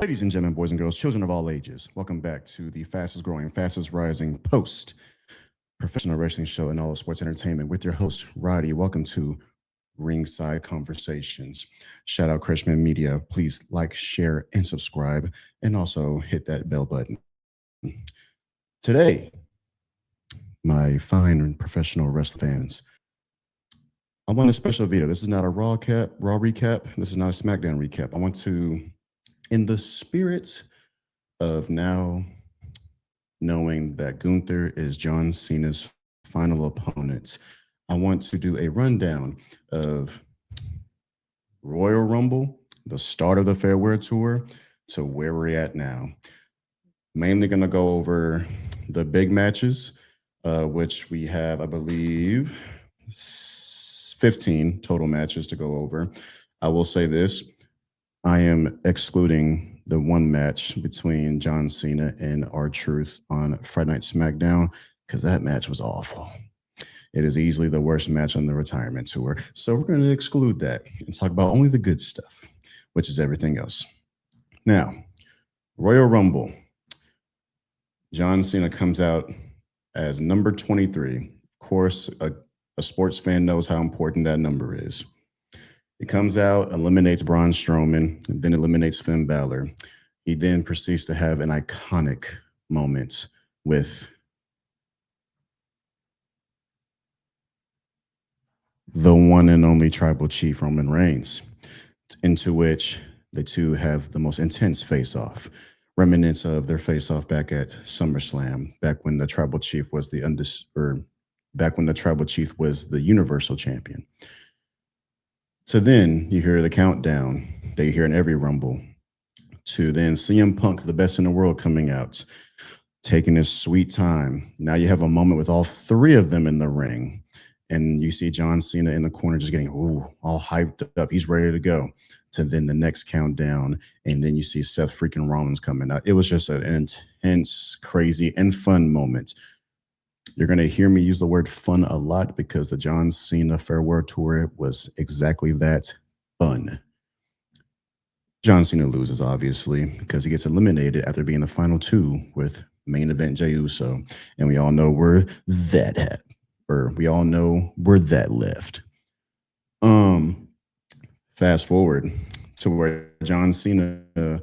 Ladies and gentlemen, boys and girls, children of all ages, welcome back to the fastest growing, fastest rising post professional wrestling show in all of sports entertainment with your host, Roddy. Welcome to Ringside Conversations. Shout out Crashman Media. Please like, share, and subscribe, and also hit that bell button. Today, my fine professional wrestling fans, I want a special video. This is not a Raw recap. This is not a SmackDown recap. I want to, in the spirit of now knowing that Gunther is John Cena's final opponent, I want to do a rundown of Royal Rumble, the start of the Farewell Tour, to where we're at now. Mainly going to go over the big matches, which we have, I believe, 15 total matches to go over. I will say this. I am excluding the one match between John Cena and R-Truth on Friday Night SmackDown because that match was awful. It is easily the worst match on the retirement tour. So we're going to exclude that and talk about only the good stuff, which is everything else. Now, Royal Rumble. John Cena comes out as number 23. Of course, a sports fan knows how important that number is. He comes out, eliminates Braun Strowman, and then eliminates Finn Balor. He then proceeds to have an iconic moment with the one and only Tribal Chief Roman Reigns, into which the two have the most intense face-off, remnants of their face-off back at SummerSlam, back when the Tribal Chief was the Universal Champion. So then you hear the countdown that you hear in every Rumble, to then CM Punk, the best in the world, coming out, taking his sweet time. Now you have a moment with all three of them in the ring, and you see John Cena in the corner just getting all hyped up. He's ready to go. To then the next countdown, and then you see Seth freaking Rollins coming out. It was just an intense, crazy, and fun moment. You're going to hear me use the word fun a lot because the John Cena Farewell Tour was exactly that, fun. John Cena loses, obviously, because he gets eliminated after being the final two with main event Jey Uso. And we all know where that at, or we all know where that left. Fast forward to where John Cena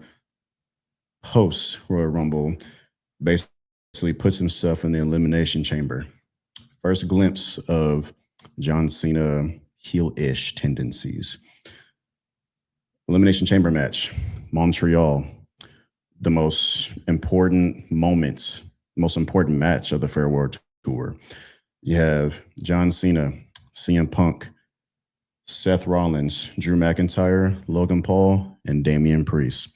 hosts Royal Rumble, basically puts himself in the Elimination Chamber. First glimpse of John Cena heel-ish tendencies. Elimination Chamber match, Montreal, the most important moment, most important match of the Farewell Tour. You have John Cena, CM Punk, Seth Rollins, Drew McIntyre, Logan Paul, and Damian Priest.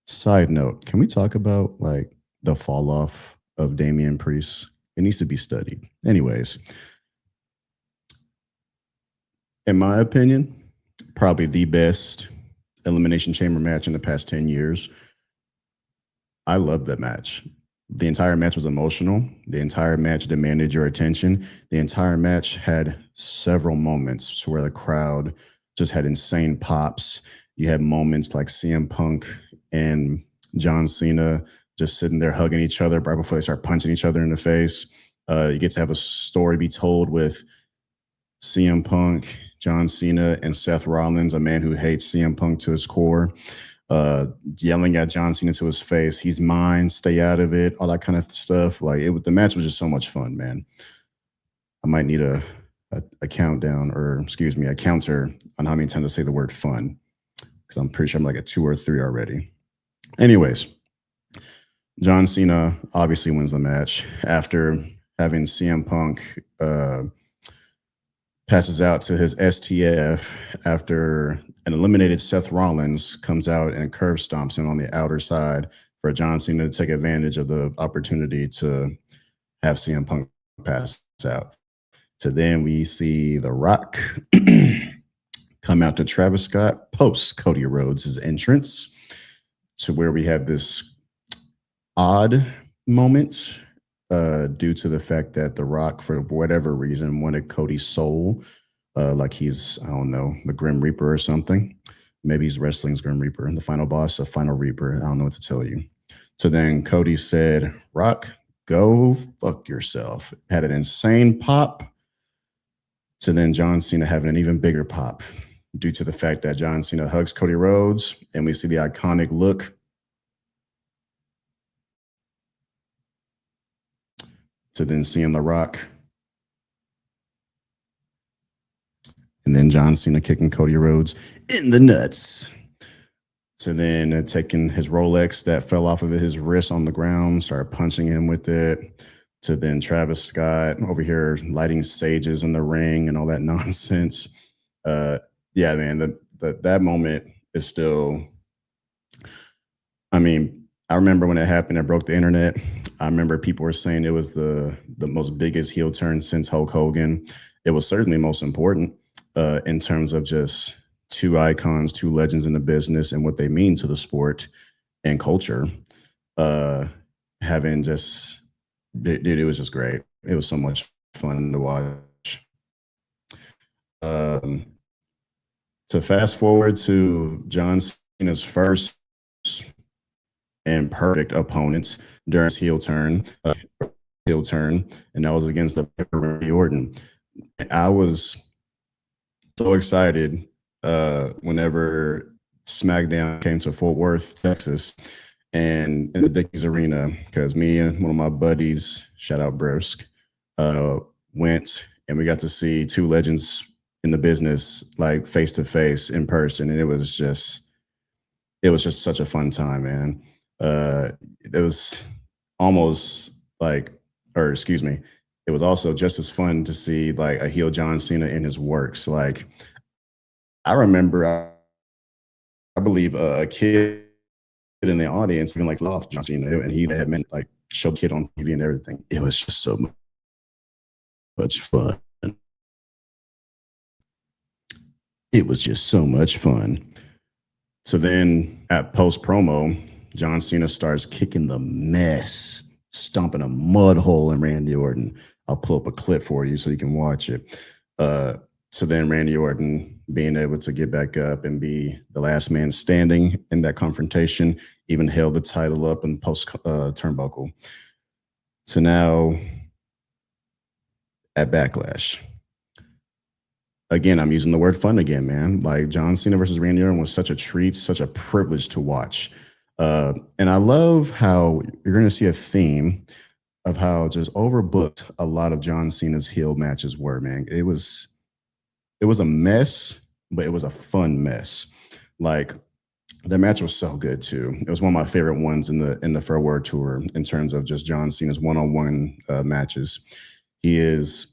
Side note, can we talk about like the fall off of Damian Priest? It needs to be studied. Anyways, in my opinion, probably the best Elimination Chamber match in the past 10 years. I love that match. The entire match was emotional. The entire match demanded your attention. The entire match had several moments where the crowd just had insane pops. You had moments like CM Punk and John Cena just sitting there hugging each other right before they start punching each other in the face. You get to have a story be told with CM Punk, John Cena, and Seth Rollins, a man who hates CM Punk to his core, yelling at John Cena to his face, "He's mine, stay out of it," all that kind of stuff. Like the match was just so much fun, man. I might need a countdown, or excuse me, a counter on how many times I say the word fun, because I'm pretty sure I'm like at 2 or 3 already. Anyways, John Cena obviously wins the match after having CM Punk passes out to his STF after an eliminated Seth Rollins comes out and curb stomps him on the outer side for John Cena to take advantage of the opportunity to have CM Punk pass out. So then we see The Rock come out to Travis Scott post Cody Rhodes' entrance, to where we have this odd moment due to the fact that The Rock, for whatever reason, wanted Cody's soul, like he's, I don't know, the Grim Reaper or something. maybe he's wrestling's Grim Reaper, and the final boss, a final Reaper. I don't know what to tell you. So then Cody said, Rock, go fuck yourself. Had an insane pop. To then John Cena having an even bigger pop due to the fact that John Cena hugs Cody Rhodes, and we see the iconic look to then seeing The Rock. And then John Cena kicking Cody Rhodes in the nuts. To then taking his Rolex that fell off of his wrist on the ground, started punching him with it. To then Travis Scott over here lighting sages in the ring and all that nonsense. Yeah, man, that moment is still, I mean, I remember when it happened, it broke the internet. I remember people were saying it was the most biggest heel turn since Hulk Hogan. It was certainly most important in terms of just two icons, two legends in the business and what they mean to the sport and culture. Having just, dude, it was just great. It was so much fun to watch. To fast forward to John Cena's first and perfect opponents during his heel turn, and that was against the Randy Orton. I was so excited whenever SmackDown came to Fort Worth, Texas, and in the Dickies Arena, because me and one of my buddies, shout out Brusk, went and we got to see two legends in the business, like face to face in person, and it was just such a fun time, man. It was almost like, or excuse me, it was also just as fun to see like a heel John Cena in his works. Like I remember, I believe a kid in the audience even like loved John Cena, and he had meant like showed kid on TV and everything. It was just so much fun. It was just so much fun. So then at post promo, John Cena starts kicking the mess, stomping a mud hole in Randy Orton. I'll pull up a clip for you so you can watch it. So then Randy Orton being able to get back up and be the last man standing in that confrontation, even held the title up in post turnbuckle. So now at Backlash, again, I'm using the word fun again, man. Like John Cena versus Randy Orton was such a treat, such a privilege to watch. And I love how you're going to see a theme of how just overbooked a lot of John Cena's heel matches were, man. It was a mess, but it was a fun mess. Like the match was so good too. It was one of my favorite ones in the Farewell Tour in terms of just John Cena's one-on-one matches. He is,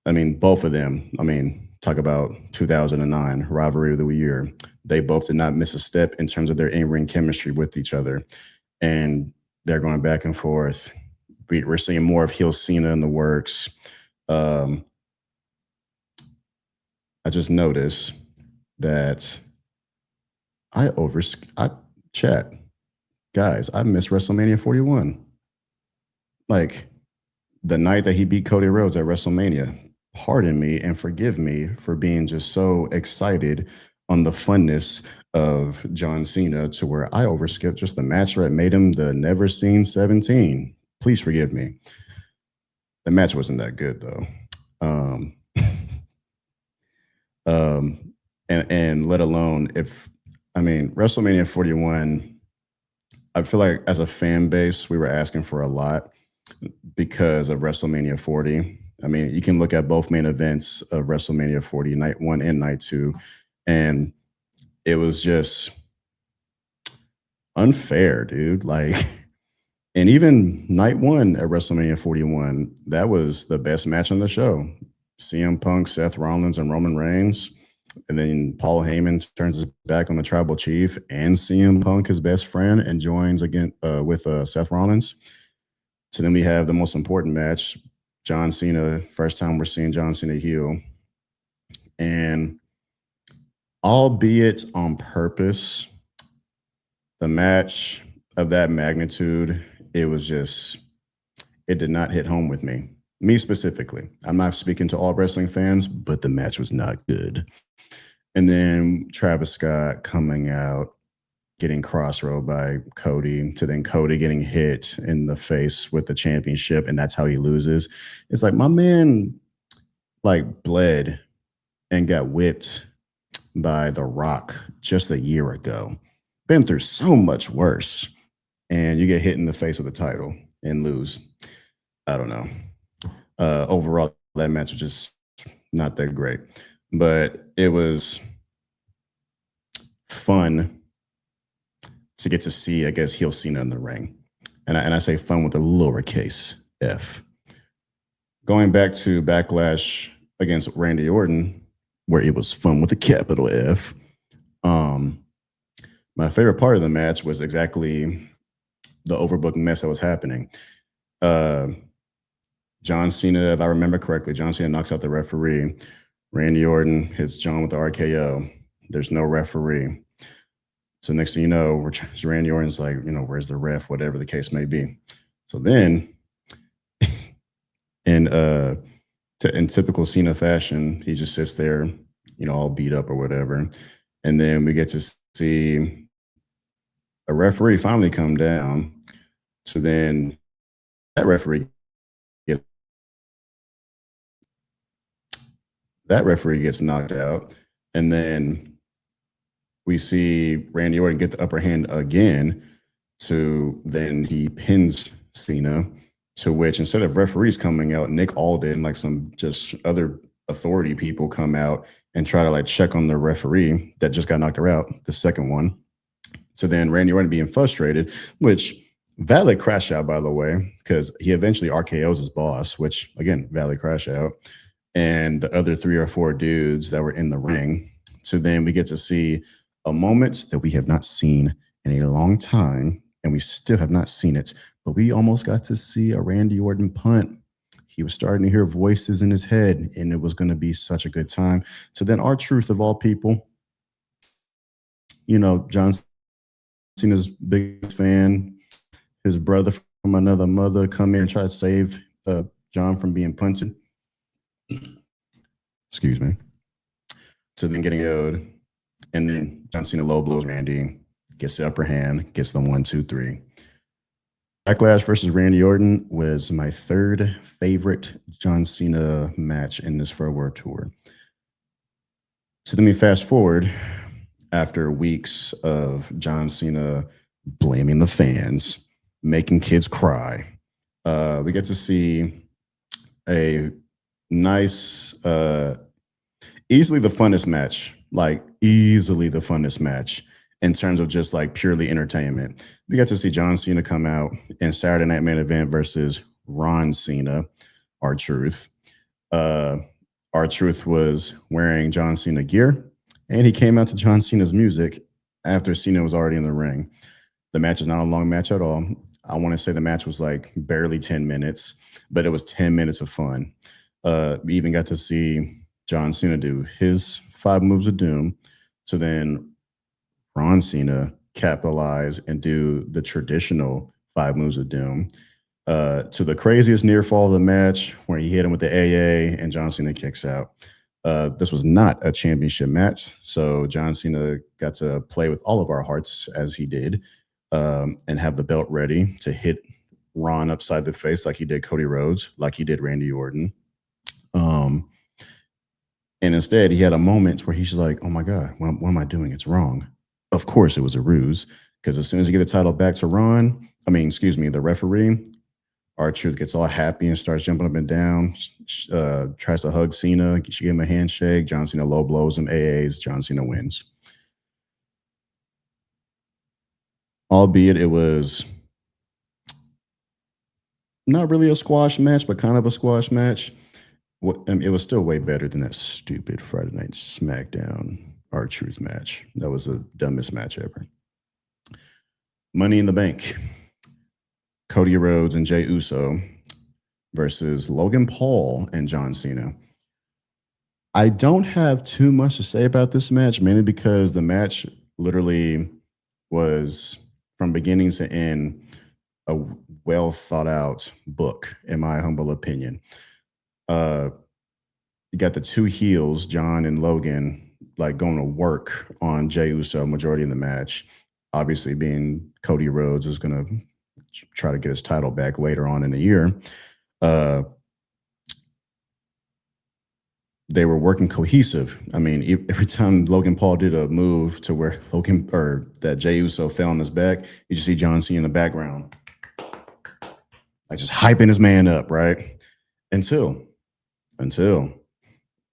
I mean, both of them. I mean, talk about 2009 rivalry of the year. They both did not miss a step in terms of their in-ring chemistry with each other, and they're going back and forth. We're seeing more of heel Cena in the works. I just noticed that I chat. Guys, I missed WrestleMania 41. Like the night that he beat Cody Rhodes at WrestleMania. Pardon me and forgive me for being just so excited on the funness of John Cena to where I overskipped just the match that made him the never seen 17. Please forgive me. The match wasn't that good though. And let alone WrestleMania 41, I feel like as a fan base, we were asking for a lot because of WrestleMania 40. I mean, you can look at both main events of WrestleMania 40, night 1 and night 2, and it was just unfair, dude. Like, and even night 1 at WrestleMania 41, that was the best match on the show. CM Punk, Seth Rollins, and Roman Reigns. And then Paul Heyman turns his back on the Tribal Chief and CM Punk, his best friend, and joins again with Seth Rollins. So then we have the most important match, John Cena. First time we're seeing John Cena heel. And albeit on purpose, the match of that magnitude, it did not hit home with me. Me specifically. I'm not speaking to all wrestling fans, but the match was not good. And then Travis Scott coming out, getting crossroad by Cody, to then Cody getting hit in the face with the championship, and that's how he loses. It's like my man like bled and got whipped by The Rock just a year ago. Been through so much worse, and you get hit in the face with the title and lose. I don't know. Overall, that match was just not that great, but it was fun to get to see, I guess, heel Cena in the ring. And I say fun with a lowercase f. Going back to Backlash against Randy Orton, where it was fun with a capital F. My favorite part of the match was exactly the overbooked mess that was happening. John Cena, if I remember correctly, John Cena knocks out the referee. Randy Orton hits John with the RKO. There's no referee. So next thing you know, Randy Orton's like, where's the ref, whatever the case may be. So then, in typical Cena fashion, he just sits there, all beat up or whatever. And then we get to see a referee finally come down. So then that referee gets knocked out. And then we see Randy Orton get the upper hand again, then he pins Cena, to which instead of referees coming out, Nick Aldis and like some just other authority people come out and try to like check on the referee that just got knocked her out, the second one. So then Randy Orton being frustrated, which valid crash out, by the way, because he eventually RKO's his boss, which again, valid crash out, and the other 3 or 4 dudes that were in the ring. So then we get to see a moment that we have not seen in a long time, and we still have not seen it, but we almost got to see a Randy Orton punt. He was starting to hear voices in his head, and it was going to be such a good time. So then R-Truth, of all people, John Cena's biggest fan, his brother from another mother, come in and try to save John from being punted. Excuse me. So then getting owed. And then John Cena low blows Randy, gets the upper hand, gets the 1, 2, 3. Backlash versus Randy Orton was my third favorite John Cena match in this Farewell Tour. So then we fast forward after weeks of John Cena blaming the fans, making kids cry. We get to see a nice, easily the funnest match in terms of just like purely entertainment. We got to see John Cena come out in Saturday Night Main Event versus Ron Cena, R-Truth. R-Truth was wearing John Cena gear, and he came out to John Cena's music after Cena was already in the ring. The match is not a long match at all. I want to say the match was like barely 10 minutes, but it was 10 minutes of fun. We even got to see John Cena do his 5 moves of doom. So then Ron Cena capitalize and do the traditional 5 moves of doom, to the craziest near fall of the match where he hit him with the AA and John Cena kicks out. This was not a championship match, so John Cena got to play with all of our hearts as he did, and have the belt ready to hit Ron upside the face like he did Cody Rhodes, like he did Randy Orton. And instead, he had a moment where he's like, oh my God, what am I doing? It's wrong. Of course, it was a ruse, because as soon as you get the title back to the referee, R-Truth gets all happy and starts jumping up and down, tries to hug Cena. She gave him a handshake. John Cena low blows him, AAs. John Cena wins. Albeit it was not really a squash match, but kind of a squash match. It was still way better than that stupid Friday Night SmackDown R-Truth match. That was the dumbest match ever. Money in the Bank. Cody Rhodes and Jey Uso versus Logan Paul and John Cena. I don't have too much to say about this match, mainly because the match literally was, from beginning to end, a well thought out book, in my humble opinion. You got the 2 heels, John and Logan, like going to work on Jey Uso majority of the match. Obviously, being Cody Rhodes is going to try to get his title back later on in the year. They were working cohesive. I mean, every time Logan Paul did a move to where that Jey Uso fell on his back, you just see John Cena in the background, like just hyping his man up, right? Until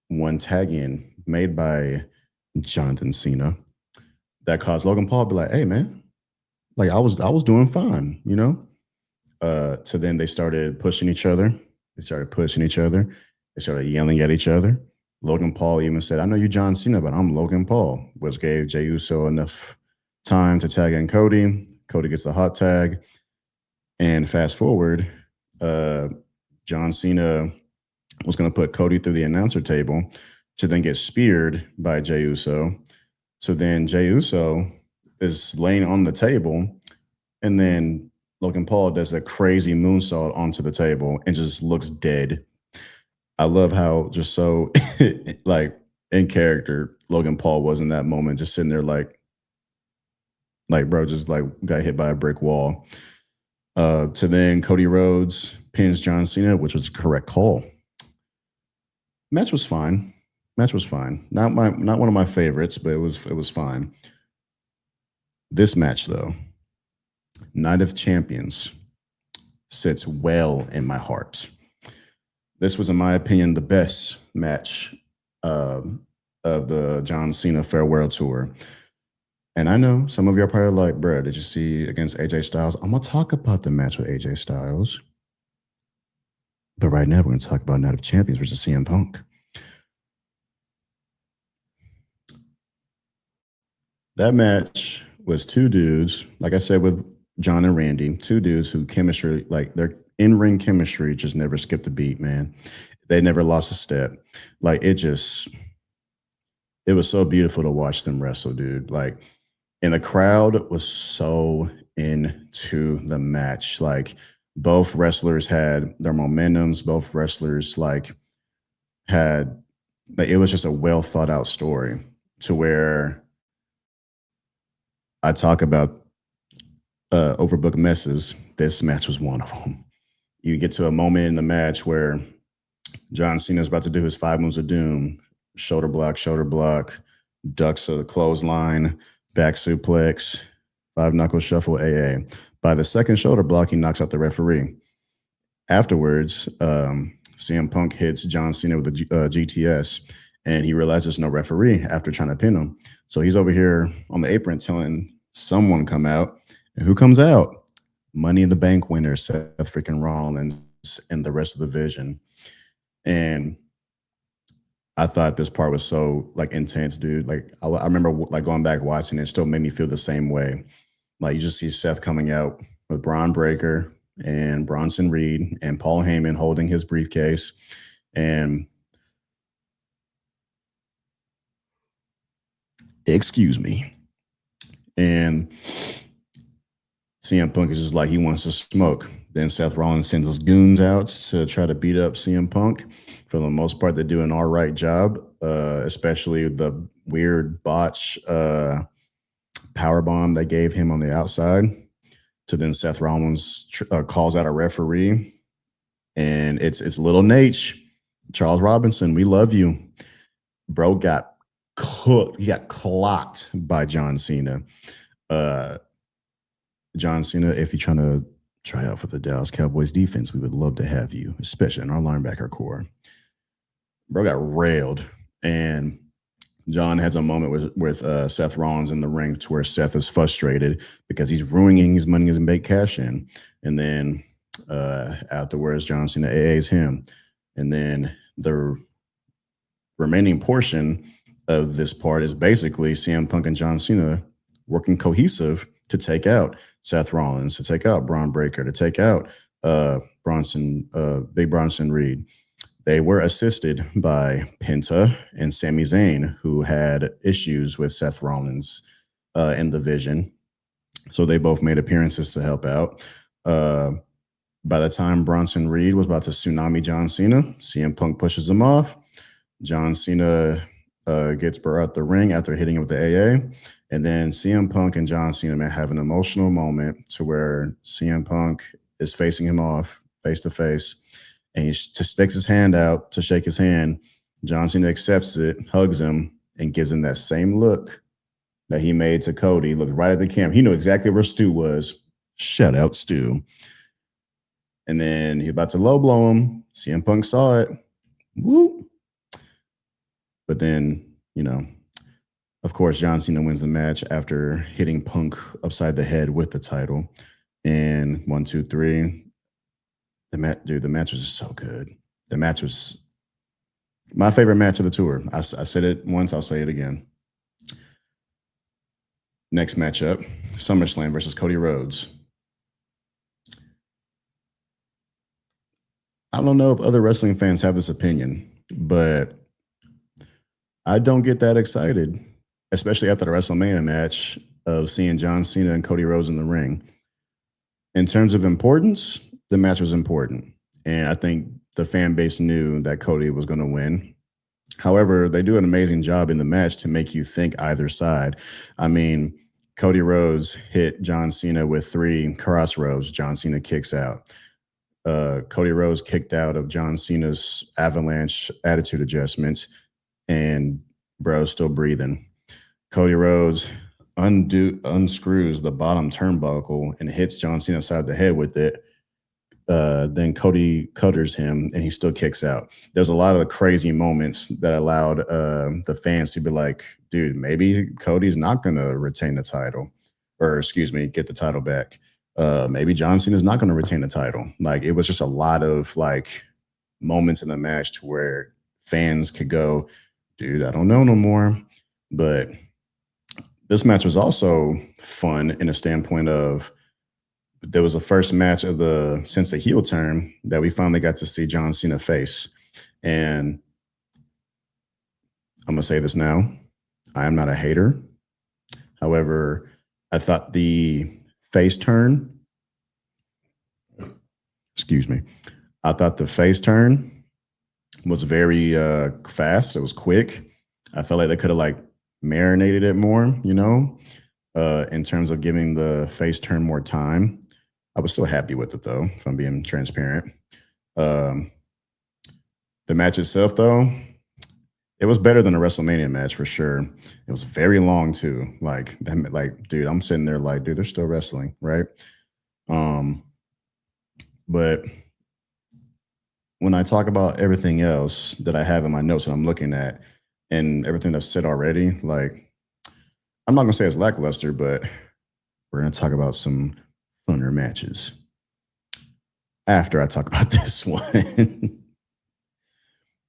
one tag in made by John Cena that caused Logan Paul to be like, "Hey, man, like I was doing fine, you know." So then they started pushing each other. They started yelling at each other. Logan Paul even said, "I know you John Cena, but I'm Logan Paul," which gave Jey Uso enough time to tag in Cody. Cody gets the hot tag. And fast forward, John Cena was going to put Cody through the announcer table to then get speared by Jey Uso. So then Jey Uso is laying on the table, and then Logan Paul does a crazy moonsault onto the table and just looks dead. I love how just so like in character Logan Paul was in that moment, just sitting there like bro, just like got hit by a brick wall. To then Cody Rhodes pins John Cena, which was a correct call. Match was fine. Not one of my favorites, but it was fine. This match though, Night of Champions, sits well in my heart. This was, in my opinion, the best match of the John Cena Farewell Tour. And I know some of you are probably like, bro, did you see against AJ Styles? I'm going to talk about the match with AJ Styles. But right now, we're going to talk about Night of Champions versus CM Punk. That match was two dudes, like I said with John and Randy, two dudes who chemistry, like their in-ring chemistry just never skipped a beat, man. They never lost a step. Like it was so beautiful to watch them wrestle, dude. Like, and the crowd was so into the match. Like both wrestlers had their momentums. Both wrestlers it was just a well thought out story to where I talk about overbooked messes. This match was one of them. You get to a moment in the match where John Cena is about to do his 5 moves of doom: shoulder block, ducks to the clothesline, back suplex, 5-knuckle shuffle, AA. By the second shoulder block, he knocks out the referee. Afterwards, CM Punk hits John Cena with a GTS, and he realizes no referee after trying to pin him. So he's over here on the apron telling someone come out. And who comes out? Money in the Bank winner, Seth freaking Rollins, and the rest of the division. And I thought this part was so like intense, dude. Like I remember like going back watching it, still made me feel the same way. Like you just see Seth coming out with Braun Breaker and Bronson Reed and Paul Heyman holding his briefcase. And excuse me. And CM Punk is just like, he wants to smoke. Then Seth Rollins sends his goons out to try to beat up CM Punk. For the most part, they do an all right job, especially the weird botch powerbomb they gave him on the outside. So then Seth Rollins calls out a referee, and it's little Nate, Charles Robinson. We love you. Bro got cooked. He got clocked by John Cena. John Cena, if you're trying to try out for the Dallas Cowboys defense, we would love to have you, especially in our linebacker core. Bro got railed, and John has a moment with Seth Rollins in the ring to where Seth is frustrated because he's ruining his money as a big cash in. And then afterwards, John Cena AAs him. And then the remaining portion of this part is basically CM Punk and John Cena working cohesive to take out Seth Rollins, to take out Braun Breaker, to take out Big Bronson Reed. They were assisted by Penta and Sami Zayn, who had issues with Seth Rollins in the division. So they both made appearances to help out. By the time Bronson Reed was about to tsunami John Cena, CM Punk pushes him off. John Cena gets brought out the ring after hitting him with the AA. And then CM Punk and John Cena may have an emotional moment to where CM Punk is facing him off face to face. And he just sticks his hand out to shake his hand. John Cena accepts it, hugs him, and gives him that same look that he made to Cody. Looked right at the camera. He knew exactly where Stu was. Shout out, Stu. And then he about to low blow him. CM Punk saw it. Whoop. But then, of course, John Cena wins the match after hitting Punk upside the head with the title. And 1, 2, 3. The match was just so good. The match was my favorite match of the tour. I said it once, I'll say it again. Next matchup, SummerSlam versus Cody Rhodes. I don't know if other wrestling fans have this opinion, but I don't get that excited, especially after the WrestleMania match, of seeing John Cena and Cody Rhodes in the ring. In terms of importance, the match was important. And I think the fan base knew that Cody was going to win. However, they do an amazing job in the match to make you think either side. I mean, Cody Rhodes hit John Cena with 3 crossroads. John Cena kicks out. Cody Rhodes kicked out of John Cena's avalanche attitude adjustments, and bro's still breathing. Cody Rhodes unscrews the bottom turnbuckle and hits John Cena side of the head with it. Then Cody cutters him, and he still kicks out. There's a lot of crazy moments that allowed the fans to be like, dude, maybe Cody's not going to retain the title, or get the title back. Maybe John Cena's not going to retain the title. Like, it was just a lot of moments in the match to where fans could go, dude, I don't know no more. But this match was also fun in a standpoint of, there was the first match since the heel turn that we finally got to see John Cena face. And I'm going to say this now. I am not a hater. However, I thought the face turn, I thought the face turn was very fast. It was quick. I felt like they could have marinated it more, in terms of giving the face turn more time. I was still happy with it, though, if I'm being transparent. The match itself, though, it was better than a WrestleMania match for sure. It was very long, too. Dude, I'm sitting there dude, they're still wrestling, right? But when I talk about everything else that I have in my notes that I'm looking at and everything I've said already, I'm not going to say it's lackluster, but we're going to talk about some funner matches after I talk about this one.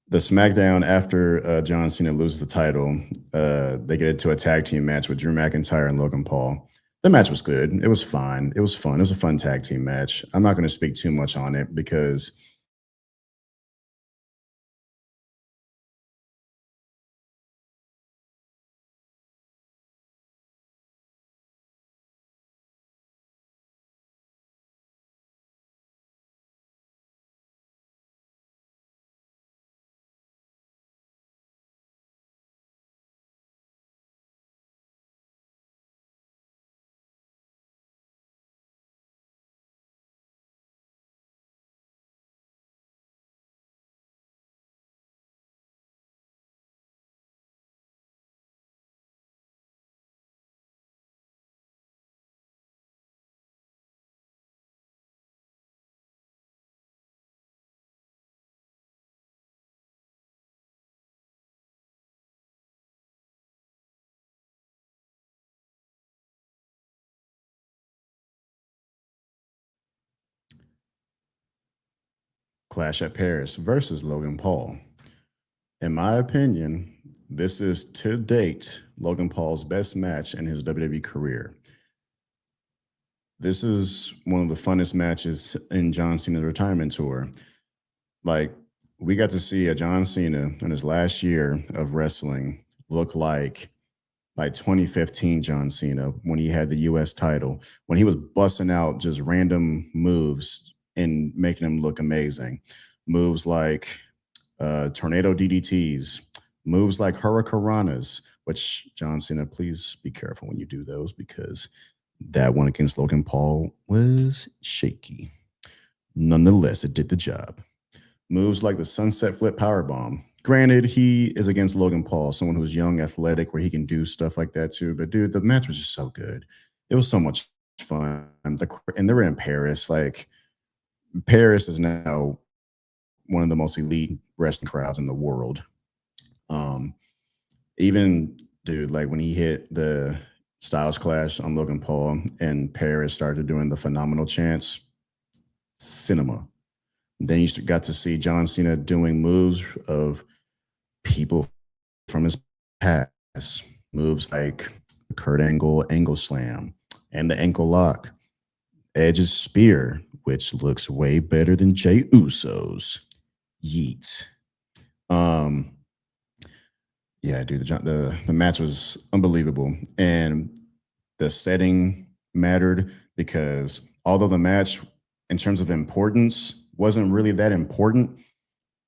The SmackDown after John Cena loses the title, they get into a tag team match with Drew McIntyre and Logan Paul. The match was good. It was fine. It was fun. It was a fun tag team match. I'm not going to speak too much on it because Clash at Paris versus Logan Paul. In my opinion, this is to date Logan Paul's best match in his WWE career. This is one of the funnest matches in John Cena's retirement tour. We got to see a John Cena in his last year of wrestling look like 2015 John Cena when he had the US title, when he was busting out just random moves and making him look amazing. Moves like tornado DDTs, Moves like hurricanranas, which John Cena, please be careful when you do those because that one against Logan Paul was shaky. Nonetheless, it did the job. Moves like the sunset flip powerbomb. Granted, he is against Logan Paul, someone who's young, athletic, where he can do stuff like that too. But dude, the match was just so good. It was so much fun. And they were in Paris. Like Paris is now one of the most elite wrestling crowds in the world. Even dude, like when he hit the Styles Clash on Logan Paul and Paris started doing the phenomenal chants, cinema. Then you got to see John Cena doing moves of people from his past, moves like Kurt Angle slam and the ankle lock, Edge's spear, which looks way better than Jey Uso's yeet. Yeah, dude, the match was unbelievable, and the setting mattered because although the match, in terms of importance, wasn't really that important,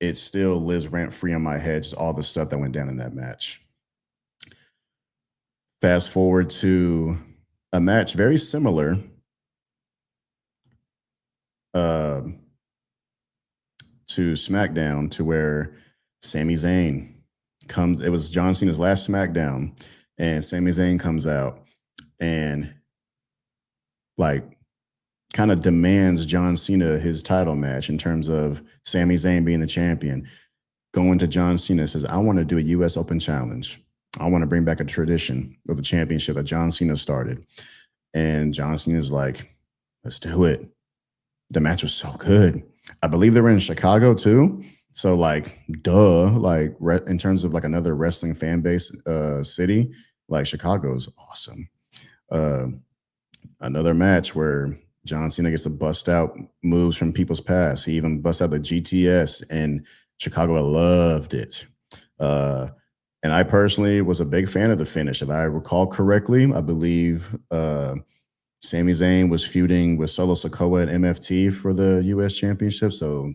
it still lives rent free in my head. Just all the stuff that went down in that match. Fast forward to a match very similar. To SmackDown, to where Sami Zayn comes. It was John Cena's last SmackDown, and Sami Zayn comes out and like kind of demands John Cena his title match in terms of Sami Zayn being the champion. Going to John Cena, says, I want to do a U.S. Open Challenge. I want to bring back a tradition of the championship that John Cena started. And John Cena's like, let's do it. The match was so good. I believe they were in Chicago too. So like, duh, like in terms of like another wrestling fan base city, like Chicago is awesome. Another match where John Cena gets to bust out moves from people's past. He even busts out the GTS, and Chicago loved it. And I personally was a big fan of the finish. If I recall correctly, I believe Sami Zayn was feuding with Solo Sikoa and MFT for the U.S. Championship. So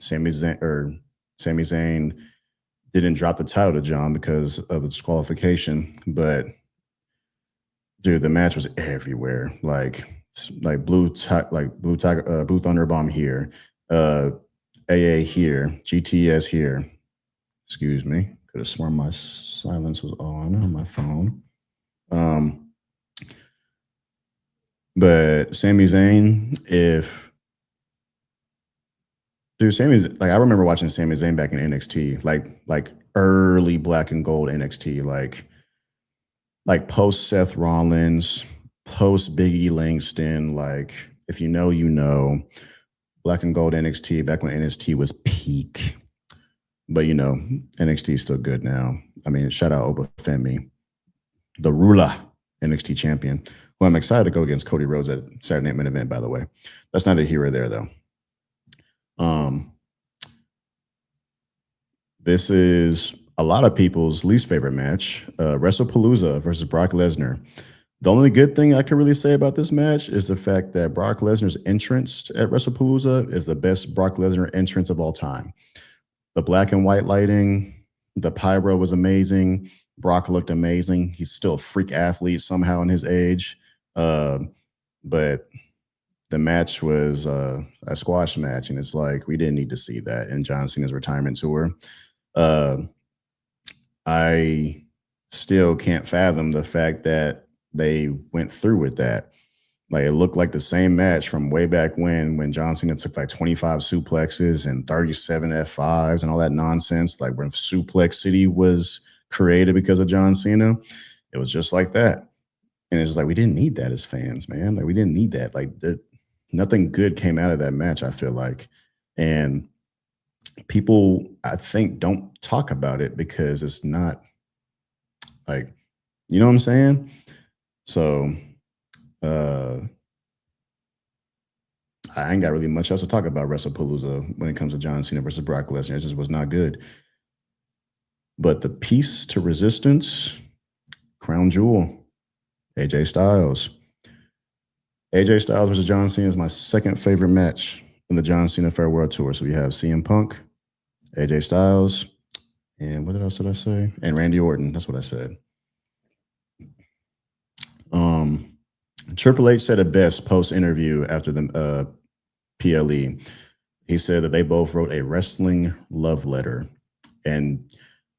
Sami Zayn didn't drop the title to John because of the disqualification. But dude, the match was everywhere. Like Blue Thunder Bomb here, AA here, GTS here. Excuse me. Could have sworn my silence was on my phone. But Sami Zayn, I remember watching Sami Zayn back in NXT, like early black and gold NXT, like post Seth Rollins, post Biggie Langston, like if you know, you know, black and gold NXT back when NXT was peak. But NXT is still good now. I mean, shout out Obafemi, the ruler NXT champion, who I'm excited to go against Cody Rhodes at Saturday Night Main Event, by the way. That's neither here or there, though. This is a lot of people's least favorite match, WrestlePalooza versus Brock Lesnar. The only good thing I can really say about this match is the fact that Brock Lesnar's entrance at WrestlePalooza is the best Brock Lesnar entrance of all time. The black and white lighting, the pyro was amazing. Brock looked amazing. He's still a freak athlete somehow in his age. But the match was a squash match, and it's like we didn't need to see that in John Cena's retirement tour. I still can't fathom the fact that they went through with that. Like, it looked like the same match from way back when John Cena took like 25 suplexes and 37 F5s and all that nonsense. Like when Suplex City was created because of John Cena, it was just like that. And it's just like, we didn't need that as fans, man. Like, we didn't need that. Like, nothing good came out of that match, I feel like. And people, I think, don't talk about it because it's not like, you know what I'm saying? So, I ain't got really much else to talk about WrestlePalooza when it comes to John Cena versus Brock Lesnar. It just was not good. But the piece to resistance, crown jewel, AJ Styles. AJ Styles versus John Cena is my second favorite match in the John Cena Farewell Tour. So we have CM Punk, AJ Styles, And what else did I say? And Randy Orton. That's what I said. Um, Triple H said it best post interview after the PLE. He said that they both wrote a wrestling love letter. And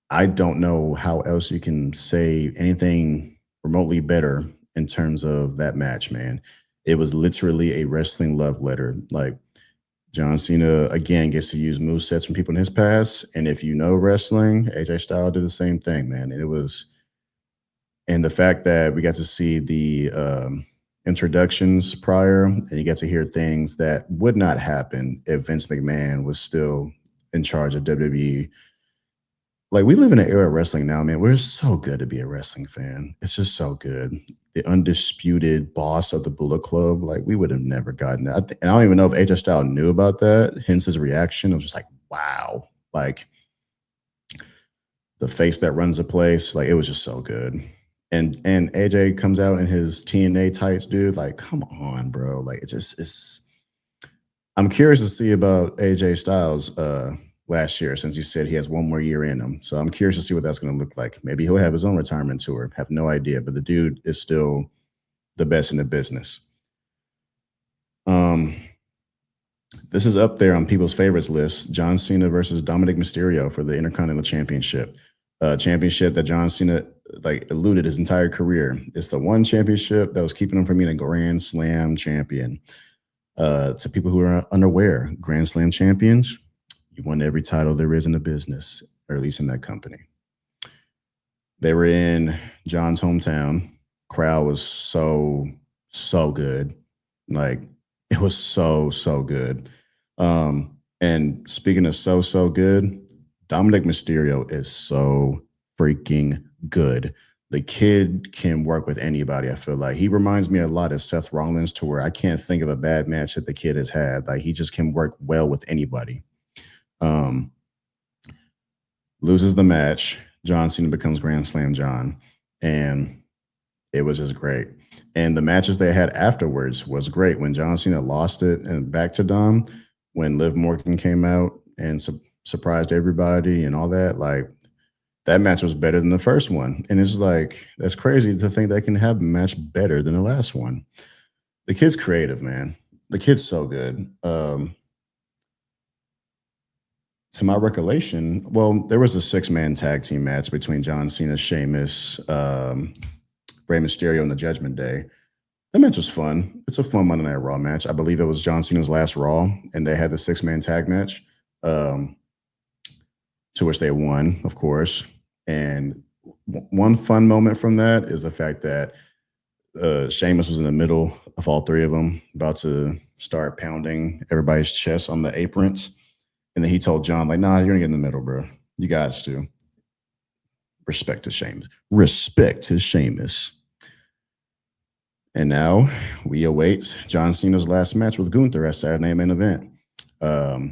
I don't know how else you can say anything remotely better in terms of that match, man. It was literally a wrestling love letter. Like John Cena again gets to use movesets from people in his past. And if you know wrestling, AJ Styles did the same thing, man. And it was, and the fact that we got to see the introductions prior, and you get to hear things that would not happen if Vince McMahon was still in charge of WWE. Like, we live in an era of wrestling now, man. We're so good to be a wrestling fan. It's just so good. The undisputed boss of the Bullet Club. Like, we would have never gotten that. And I don't even know if AJ Styles knew about that. Hence his reaction. It was just like, wow. Like, the face that runs the place. Like, it was just so good. And AJ comes out in his TNA tights, dude. Like, come on, bro. Like, it's. I'm curious to see about AJ Styles last year, since you said he has one more year in him. So I'm curious to see what that's going to look like. Maybe he'll have his own retirement tour. Have no idea, but the dude is still the best in the business. This is up there on people's favorites list. John Cena versus Dominic Mysterio for the Intercontinental Championship. Championship that John Cena like eluded his entire career. It's the one championship that was keeping him from being a Grand Slam champion. To people who are unaware, Grand Slam champions, you won every title there is in the business, or at least in that company. They were in John's hometown. Crowd was so good. Like, it was so good. And speaking of so good, Dominic Mysterio is so freaking good. The kid can work with anybody. I feel like he reminds me a lot of Seth Rollins, to where I can't think of a bad match that the kid has had. Like, he just can work well with anybody. Loses the match. John Cena becomes Grand Slam John, and it was just great. And the matches they had afterwards was great. When John Cena lost it and back to Dom, when Liv Morgan came out and surprised everybody and all that, like, that match was better than the first one. And it's like, that's crazy to think they can have a match better than the last one. The kid's creative, man. The kid's so good. To my recollection, well, there was a 6-man tag team match between John Cena, Sheamus, Rey Mysterio, and the Judgment Day. That match was fun. It's a fun Monday Night Raw match. I believe it was John Cena's last Raw, and they had the 6-man tag match, to which they won, of course. And one fun moment from that is the fact that Sheamus was in the middle of all three of them, about to start pounding everybody's chest on the aprons. And then he told John, like, nah, you're going to get in the middle, bro. You guys to. Respect to Sheamus. Respect to Sheamus. And now we await John Cena's last match with Gunther at Saturday Night Main Event. A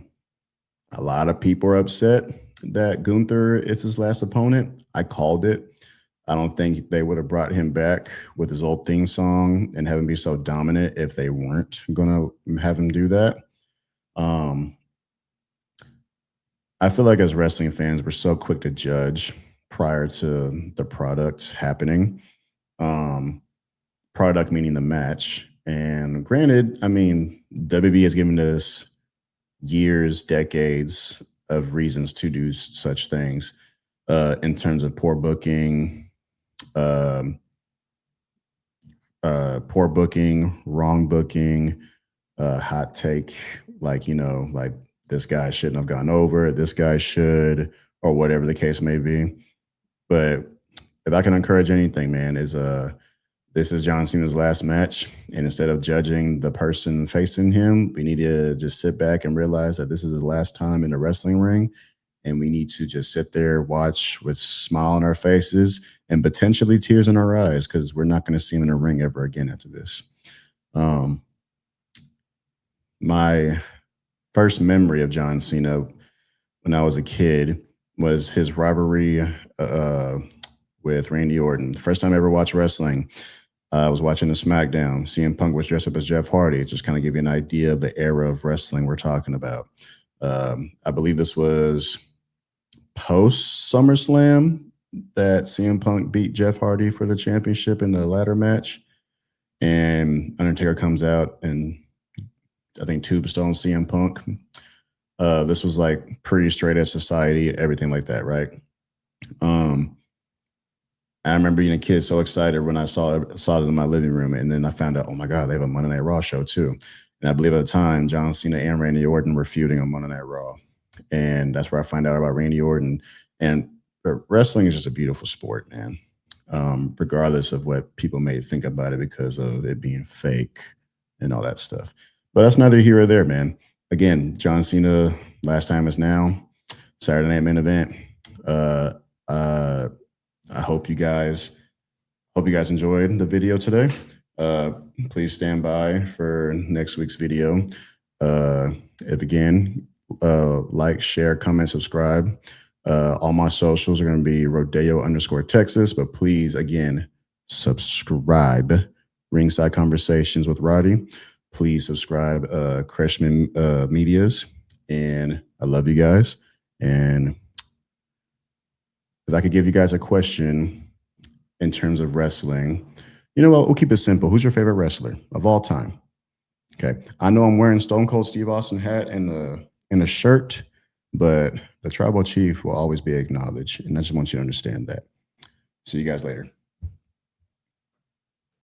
lot of people are upset that Gunther is his last opponent. I called it. I don't think they would have brought him back with his old theme song and have him be so dominant if they weren't going to have him do that. I feel like as wrestling fans, we're so quick to judge prior to the product happening. Product meaning the match. And granted, I mean, WWE has given us years, decades of reasons to do such things in terms of poor booking, wrong booking, hot take, like, you know, like, this guy shouldn't have gone over, this guy should, or whatever the case may be. But if I can encourage anything, man, is this is John Cena's last match. And instead of judging the person facing him, we need to just sit back and realize that this is his last time in the wrestling ring. And we need to just sit there, watch with a smile on our faces and potentially tears in our eyes, because we're not going to see him in a ring ever again after this. My first memory of John Cena when I was a kid was his rivalry with Randy Orton. The first time I ever watched wrestling, I was watching the SmackDown. CM Punk was dressed up as Jeff Hardy. Just kind of give you an idea of the era of wrestling we're talking about. I believe this was post SummerSlam that CM Punk beat Jeff Hardy for the championship in the ladder match. And Undertaker comes out and I think Tombstone CM Punk. This was like pretty straight edge society, everything like that, right? I remember being a kid so excited when I saw it in my living room, and then I found out, oh my God, they have a Monday Night Raw show too. And I believe at the time, John Cena and Randy Orton were feuding on Monday Night Raw, and that's where I find out about Randy Orton. And wrestling is just a beautiful sport, man. Regardless of what people may think about it because of it being fake and all that stuff. But that's neither here or there, man. Again, John Cena, last time is now. Saturday Night Main Event. I hope you guys enjoyed the video today. Please stand by for next week's video. Like, share, comment, subscribe. All my socials are going to be Rodeo_Texas, but please, again, subscribe. Ringside Conversations with Roddy. Please subscribe, Creshman Medias. And I love you guys. And if I could give you guys a question in terms of wrestling, you know what? We'll keep it simple. Who's your favorite wrestler of all time? Okay. I know I'm wearing Stone Cold Steve Austin hat and a shirt, but the Tribal Chief will always be acknowledged. And I just want you to understand that. See you guys later.